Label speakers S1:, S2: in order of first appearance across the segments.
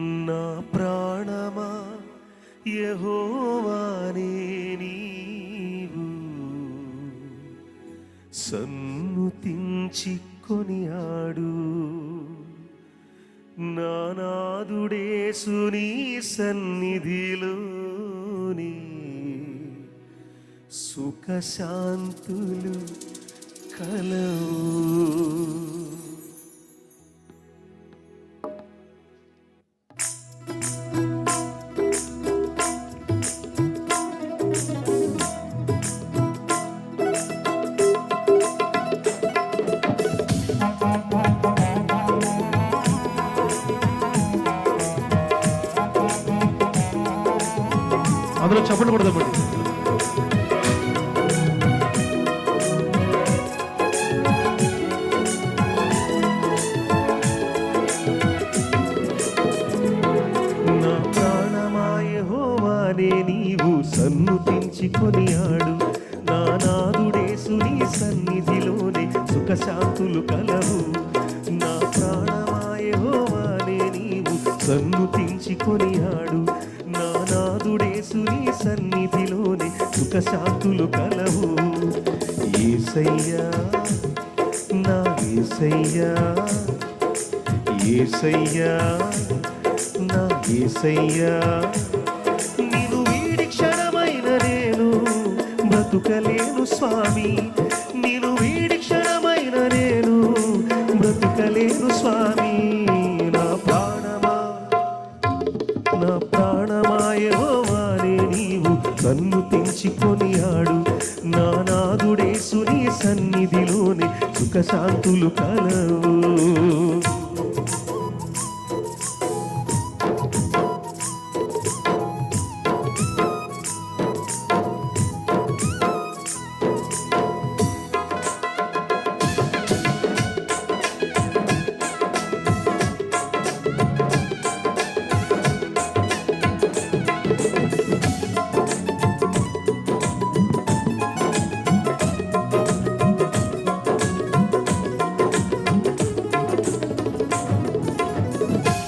S1: నా ప్రాణమా యెహోవానే నీవు సన్నుతించి కొనియాడు. నా నాదుడేసు నీ సన్నిధిలోని సుఖశాంతులు కలవు.
S2: అందులో చెప్పండి కూడా తప్పండి.
S1: నా ప్రాణమా యెహోవానే నీవు సన్నుతించి కొనియాడు. నా నాదుడేసు నీ సన్నిధిలోనే సుఖశాంతులు కలవు. నా ప్రాణమా యెహోవానే నీవు సన్నుతించి కొనియాడు. నా నాదుడేసు నీ సన్నిధిలోనే సుఖశాంతులు కలవు. యేసయ్యా నా యేసయ్యా, యేసయ్యా నా యేసయ్యా, నిన్ను వీడి క్షణమైన నేను బ్రతుకలేను స్వామి. నిన్ను వీడి క్షణమైన నేను బ్రతుకలేను స్వామి. నా ప్రాణమా యెహోవానే నీవు సన్నుతించి కొనియాడు. నా నాదుడేసు నీ సన్నిధిలోనే సుఖశాంతులు కలవు.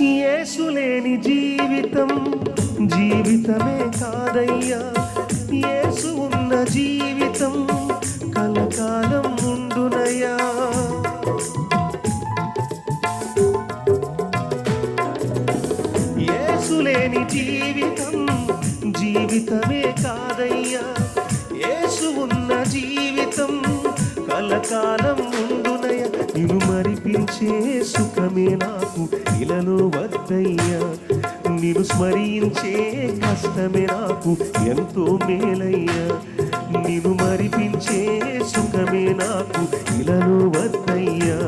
S1: యేసు లేని జీవితం జీవితమే కాదయ్యా. యేసు ఉన్న జీవితం కలకాలం ఉండునయ్యా. యేసు లేని జీవితం జీవితమే కాదయ్యా. యేసు ఉన్న జీవితం కలకాలం ఉండునయ్యా. నిన్ను మరిపించే సుఖమే నాకు ఇలలో వద్దయ్యా. నిన్ను స్మరించే కష్టమే నాకు ఎంతో మేలయ్యా. నిన్ను మరిపించే సుఖమే నాకు ఇలలో వద్దయ్యా.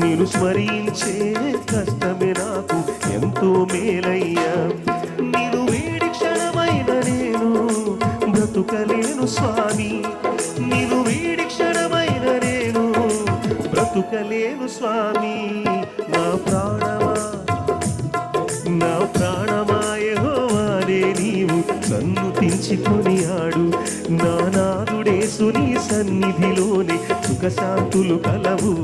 S1: నిన్ను స్మరించే కష్టమే నాకు ఎంతో మేలయ్యా. నిన్ను వీడి క్షణమైన నేను బ్రతుకలేను స్వామి. నిన్ను వీడి క్షణమైన నేను బ్రతుకలేను స్వామి. నా ప్రాణమా యెహోవానే నీవు సన్నుతించి కొనియాడు. నా నాదుడేసు నీ సన్నిధిలోనే సుఖశాంతులు కలవు.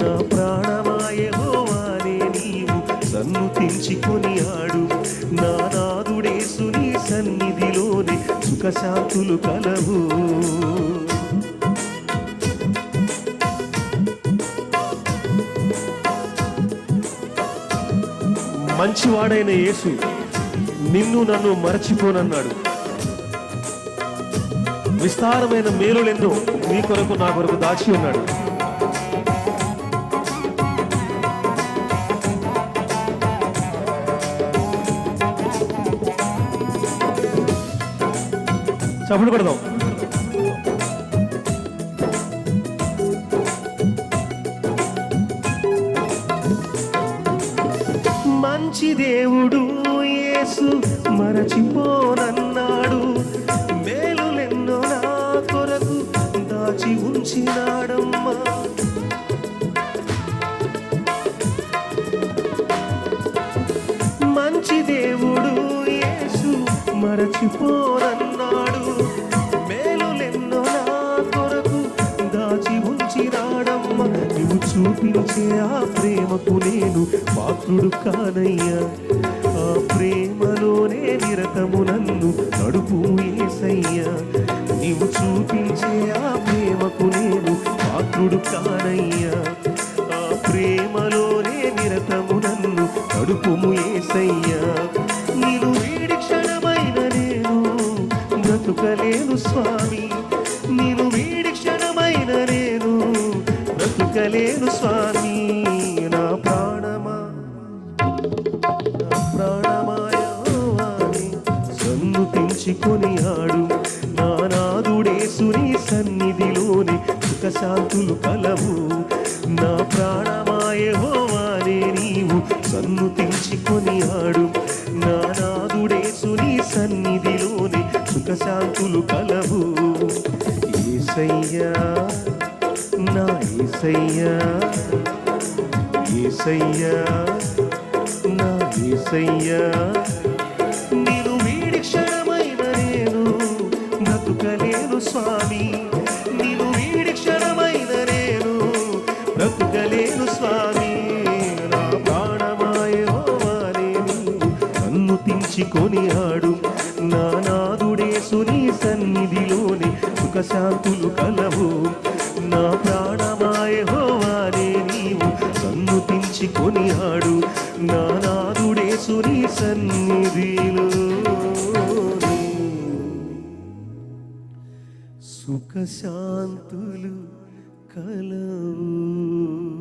S1: నా ప్రాణమా యెహోవానే నీవు సన్నుతించి కొనియాడు. నా నాదుడేసు నీ సన్నిధిలోనే సుఖశాంతులు కలవు.
S2: మంచివాడైన యేసు నిన్ను నన్ను మరచిపోనన్నాడు. విస్తారమైన మేలులెన్నో నీ కొరకు నా కొరకు దాచి ఉన్నాడు. చప్పుడు కొడదాం.
S1: మంచి దేవుడు యేసు మరచిపోనన్నాడు. మేలులెన్నో నా కొరకు దాచి ఉంచినాడమ్మా. మంచి దేవుడు యేసు మరచిపోనన్నాడు. మేలులెన్నో నా కొరకు దాచి ఉంచినాడమ్మా. నువ్వు చూపించే చూపించే ఆ ప్రేమకు నేను పాత్రుడు కానయ్యా. ఆ ప్రేమలోనే నిరతము నన్ను నడుపు యేసయ్యా. నీవు చూపించే ఆ ప్రేమకు నేను పాత్రుడు కానయ్యా. ఆ ప్రేమలోనే నిరతము నన్ను నడుపుము యేసయ్యా. నీవు వీడి క్షణమైన నేను బ్రతుకలేను స్వామి. నీవు వీడి క్షణమైన నేను బ్రతుకలేను స్వామి. నా ప్రాణమా నా ప్రాణమాయవాని సన్నుతించుకొని ఆడు. నా నాదుడేసుని సన్నిధిలోని సుఖశాంతులు కలవు. నా ప్రాణమాయవాని నీవు సన్నుతించుకొని ఆడు. నా నాదుడేసుని సన్నిధిలోని సుఖశాంతులు కలవు. యేసయ్యా నా యేసయ్యా, యేసయ్యా నా యేసయ్యా. నేను వీడి క్షణమైన నేను బ్రతుకలేను స్వామి. నేను వీడి క్షణమైన నేను బ్రతుకలేను స్వామి. నా ప్రాణమాయవాని నీవు నన్ను తించుకొని ఆడు. నా నాదుడేసుని సన్నిధిలోని సుఖశాంతులు కలవు. నా ప్రాణమాయవాని నీవు సన్నుతించుకొని ఆడు. నా నాదుడేసుని సన్నిధిలో సుఖశాంతులు కలవు.